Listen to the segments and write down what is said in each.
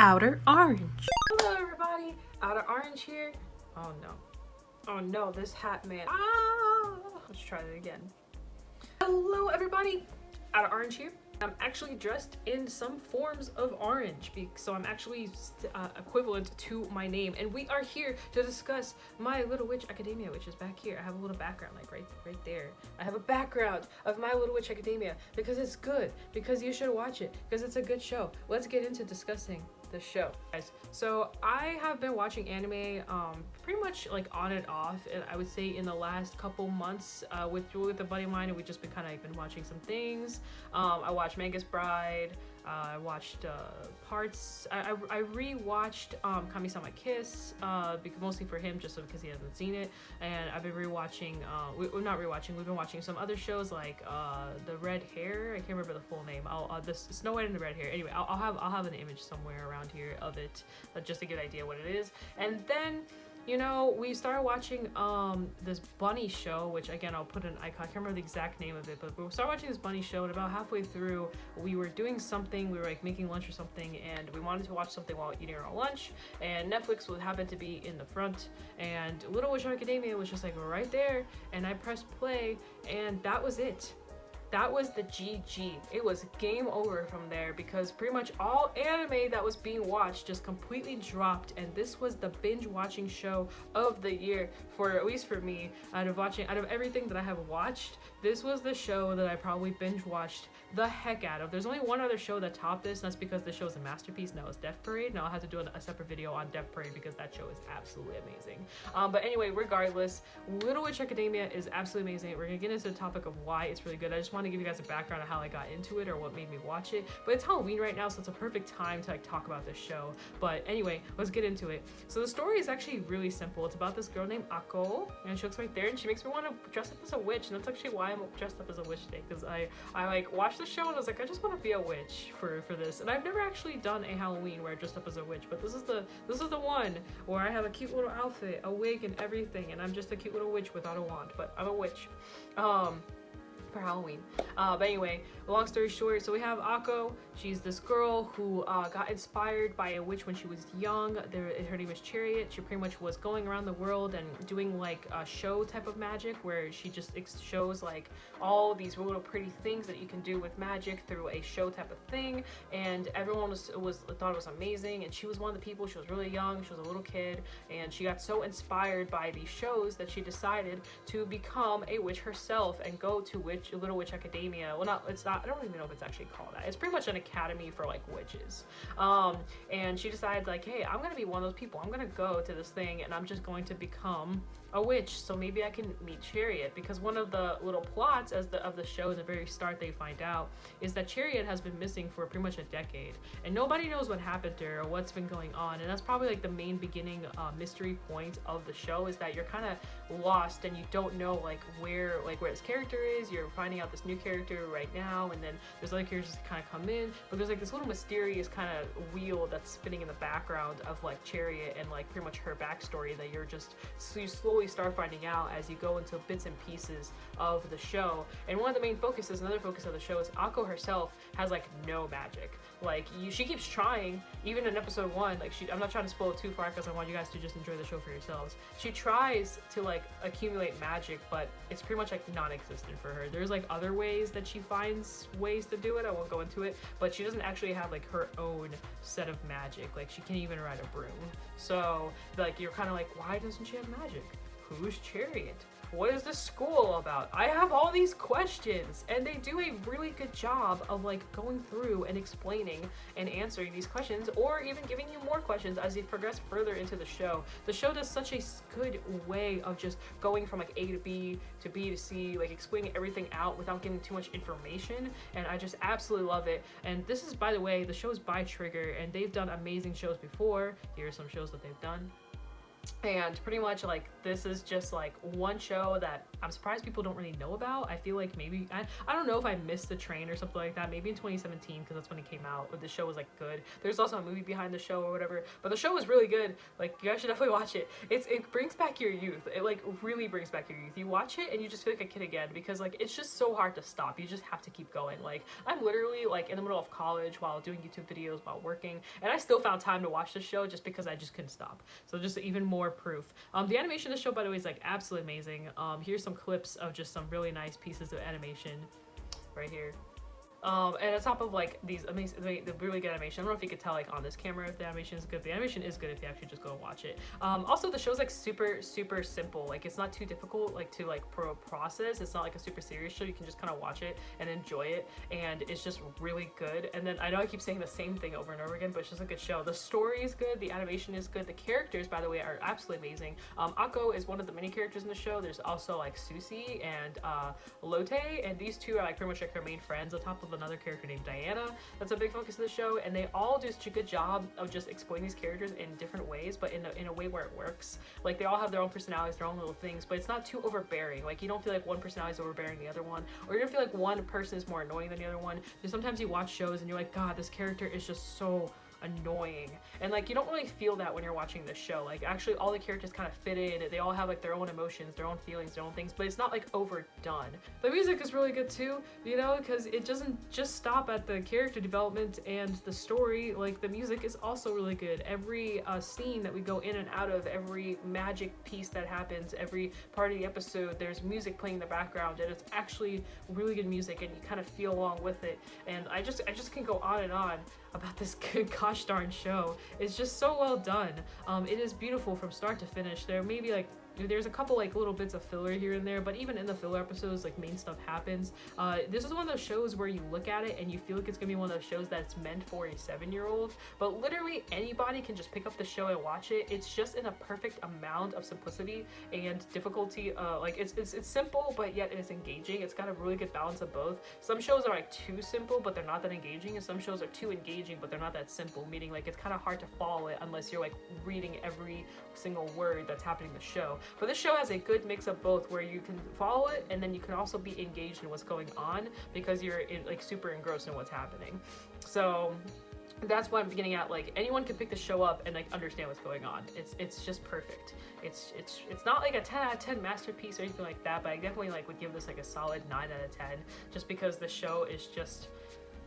Outer Orange. Hello everybody, OuterOrange here. Oh no. Oh no, this hat man. Ah! Let's try that again. Hello everybody, OuterOrange here. I'm actually dressed in some forms of orange, so I'm actually equivalent to my name, and we are here to discuss My Little Witch Academia, which is back here. I have a little background, like right there. I have a background of My Little Witch Academia because it's good, because you should watch it, because it's a good show. Let's get into discussing the show, guys. So I have been watching anime pretty much like on and off, and I would say in the last couple months with a buddy of mine, and we've just been kind of been watching some things. I watched Manga's Bride. I watched parts. I re-watched Kami-sama Kiss, mostly for him, just because he hasn't seen it. And I've been re-watching. We've been watching some other shows like the Red Hair. I can't remember the full name. The Snow White and the Red Hair. Anyway, I'll have an image somewhere around here of it, just to get an idea what it is. And then, you know, we started watching this bunny show, which again I'll put an icon. I can't remember the exact name of it, but we started watching this bunny show, and about halfway through we were doing something. We were like making lunch or something, and we wanted to watch something while eating our lunch, and Netflix would happen to be in the front, and Little Witch Academia was just like right there, and I pressed play, and that was it. That was the GG. It was game over from there, because pretty much all anime that was being watched just completely dropped, and this was the binge watching show of the year, for at least for me. Out of everything that I have watched, this was the show that I probably binge watched the heck out of. There's only one other show that topped this, and that's because the show is a masterpiece. Now it's Death Parade. Now I'll have to do a separate video on Death Parade because that show is absolutely amazing. But anyway, regardless, Little Witch Academia is absolutely amazing. We're gonna get into the topic of why it's really good. I just want to give you guys a background of how I got into it or what made me watch it. But it's Halloween right now, so it's a perfect time to like talk about this show. But anyway, let's get into it. So the story is actually really simple. It's about this girl named Ako, and she looks right there, and she makes me want to dress up as a witch, and that's actually why I'm dressed up as a witch today, because I like watched the show and I was like, I just want to be a witch for this. And I've never actually done a Halloween where I dressed up as a witch, but this is the one where I have a cute little outfit, a wig and everything, and I'm just a cute little witch without a wand, but I'm a witch for Halloween. But anyway, long story short, so we have Ako. She's this girl who got inspired by a witch when she was young. Her name is Chariot. She pretty much was going around the world and doing like a show type of magic, where she just shows like all these little pretty things that you can do with magic through a show type of thing, and everyone thought it was amazing. And she was one of the people. She was really young. She was a little kid, and she got so inspired by these shows that she decided to become a witch herself and go to Little Witch Academia. Well, I don't even know if it's actually called that. It's pretty much an academy for like witches. And she decided like, hey, I'm gonna be one of those people. I'm gonna go to this thing, and I'm just going to become a witch, so maybe I can meet Chariot. Because one of the little plots of the show, at the very start, they find out is that Chariot has been missing for pretty much a decade, and nobody knows what happened to her or what's been going on. And that's probably like the main beginning mystery point of the show, is that you're kind of lost and you don't know like where this character is. You're finding out this new character right now, and then there's other characters that kind of come in, but there's like this little mysterious kind of wheel that's spinning in the background of like Chariot and like pretty much her backstory that you slowly start finding out as you go into bits and pieces of the show. And one of the main focuses, another focus of the show, is Ako herself has like no magic. Like she keeps trying, even in episode 1, like I'm not trying to spoil it too far because I want you guys to just enjoy the show for yourselves. She tries to like accumulate magic, but it's pretty much like non-existent for her. There's like other ways that she finds ways to do it. I won't go into it, but she doesn't actually have like her own set of magic. Like she can't even ride a broom. So like you're kind of like, why doesn't she have magic? Who's Chariot? What is this school about? I have all these questions, and they do a really good job of like going through and explaining and answering these questions, or even giving you more questions as they progress further into the show. The show does such a good way of just going from like A to B to B to C, like explaining everything out without giving too much information, and I just absolutely love it. And this is, by the way, the show is by Trigger, and they've done amazing shows before. Here are some shows that they've done. And pretty much like this is just like one show that I'm surprised people don't really know about. I feel like maybe I don't know if I missed the train or something like that, maybe in 2017 because that's when it came out, but the show was like good. There's also a movie behind the show or whatever, but the show was really good. Like you guys should definitely watch it. It brings back your youth. It like really brings back your youth. You watch it and you just feel like a kid again because like it's just so hard to stop. You just have to keep going. Like I'm literally like in the middle of college while doing YouTube videos, while working, and I still found time to watch the show just because I just couldn't stop. So just even more proof. The animation of the show, by the way, is like absolutely amazing. Here's some clips of just some really nice pieces of animation right here. And on top of like these amazing, the really good animation. I don't know if you could tell like on this camera if the animation is good. The animation is good if you actually just go and watch it. Also the show's like super simple. Like it's not too difficult like to like process. It's not like a super serious show. You can just kind of watch it and enjoy it, and it's just really good. And then I know I keep saying the same thing over and over again, but it's just a good show. The story is good. The animation is good. The characters, by the way, are absolutely amazing. Akko is one of the many characters in the show. There's also like Susie and Lotte, and these two are like pretty much like her main friends on top of another character named Diana. That's a big focus of the show, and they all do such a good job of just exploring these characters in different ways, but in a way where it works. Like they all have their own personalities, their own little things, but it's not too overbearing. Like you don't feel like one personality is overbearing the other one, or you don't feel like one person is more annoying than the other one. Because sometimes you watch shows and you're like, God, this character is just so annoying, and like you don't really feel that when you're watching this show. Like actually all the characters kind of fit in. They all have like their own emotions, their own feelings, their own things, but it's not like overdone. The music is really good too, you know, because it doesn't just stop at the character development and the story. Like the music is also really good. Every scene that we go in and out of, every magic piece that happens, every part of the episode, there's music playing in the background, and it's actually really good music, and you kind of feel along with it. And I just can go on and on about this gosh darn show. It's just so well done. It is beautiful from start to finish. There may be like there's a couple like little bits of filler here and there, but even in the filler episodes, like main stuff happens. This is one of those shows where you look at it and you feel like it's gonna be one of those shows that's meant for a 7-year-old, but literally anybody can just pick up the show and watch it. It's just in a perfect amount of simplicity and difficulty. Like it's simple, but yet it's engaging. It's got a really good balance of both. Some shows are like too simple, but they're not that engaging, and some shows are too engaging, but they're not that simple, meaning like it's kind of hard to follow it unless you're like reading every single word that's happening in the show. But this show has a good mix of both, where you can follow it and then you can also be engaged in what's going on because you're like super engrossed in what's happening. So that's what I'm getting at. Like anyone can pick the show up and like understand what's going on. It's just perfect. It's not like a 10 out of 10 masterpiece or anything like that, but I definitely like would give this like a solid 9 out of 10 just because the show is just,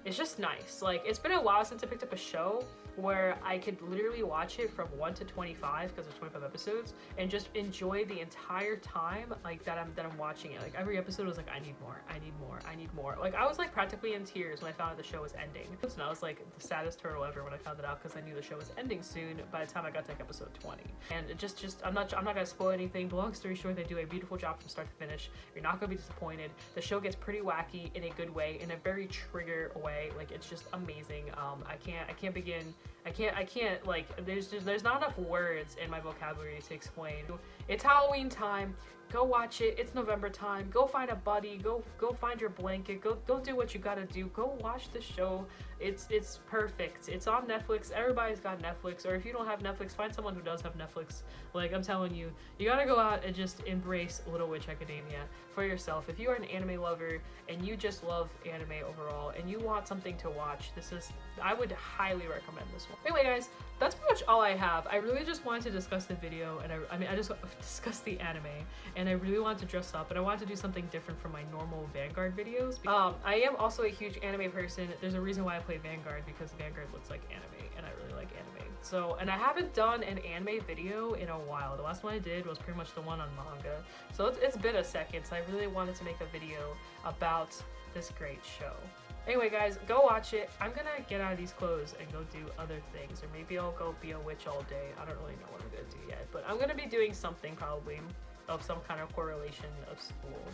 it's just nice. Like it's been a while since I picked up a show where I could literally watch it from 1 to 25 because there's 25 episodes and just enjoy the entire time like that I'm watching it. Like every episode was like, I need more, I need more, I need more. Like I was like practically in tears when I found out the show was ending. And I was like the saddest turtle ever when I found it out because I knew the show was ending soon by the time I got to like episode 20. And it just I'm not gonna spoil anything, but long story short, they do a beautiful job from start to finish. You're not gonna be disappointed. The show gets pretty wacky in a good way, in a very trigger way. Like it's just amazing. I can't like there's not enough words in my vocabulary to explain. It's Halloween time. Go watch it. It's November time. Go find a buddy. Go find your blanket. Go do what you gotta do. Go watch the show. It's perfect. It's on Netflix. Everybody's got Netflix, or if you don't have Netflix, find someone who does have Netflix. Like I'm telling you, you gotta go out and just embrace Little Witch Academia for yourself. If you are an anime lover and you just love anime overall and you want something to watch, I would highly recommend this one. Anyway guys, that's pretty much all I have. I really just wanted to discuss the video, and I just discussed the anime, and I really wanted to dress up, and I wanted to do something different from my normal Vanguard videos. I am also a huge anime person. There's a reason why I play Vanguard, because Vanguard looks like anime, and I really like anime. So, and I haven't done an anime video in a while. The last one I did was pretty much the one on manga. So it's been a second, so I really wanted to make a video about this great show. Anyway guys, go watch it. I'm gonna get out of these clothes and go do other things, or maybe I'll go be a witch all day. I don't really know what I'm gonna do yet, but I'm gonna be doing something probably of some kind of correlation of school.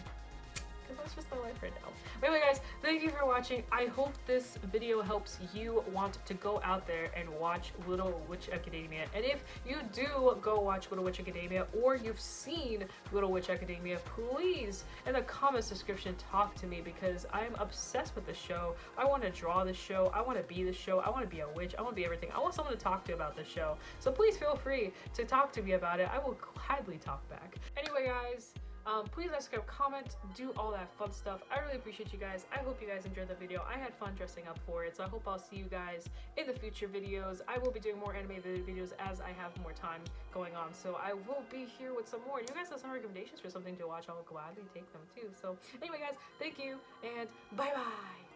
because that's just my life right now. But anyway, guys, thank you for watching. I hope this video helps you want to go out there and watch Little Witch Academia. And if you do go watch Little Witch Academia, or you've seen Little Witch Academia, please, in the comments description, talk to me, because I'm obsessed with the show. I want to draw the show. I want to be the show. I want to be a witch. I want to be everything. I want someone to talk to about the show. So please feel free to talk to me about it. I will gladly talk back. Anyway, guys, please like, subscribe, comment, do all that fun stuff. I really appreciate you guys. I hope you guys enjoyed the video. I had fun dressing up for it, so I hope I'll see you guys in the future videos. I will be doing more animated videos as I have more time going on, so I will be here with some more. And you guys have some recommendations for something to watch, I'll gladly take them too. So anyway, guys, thank you, and bye-bye.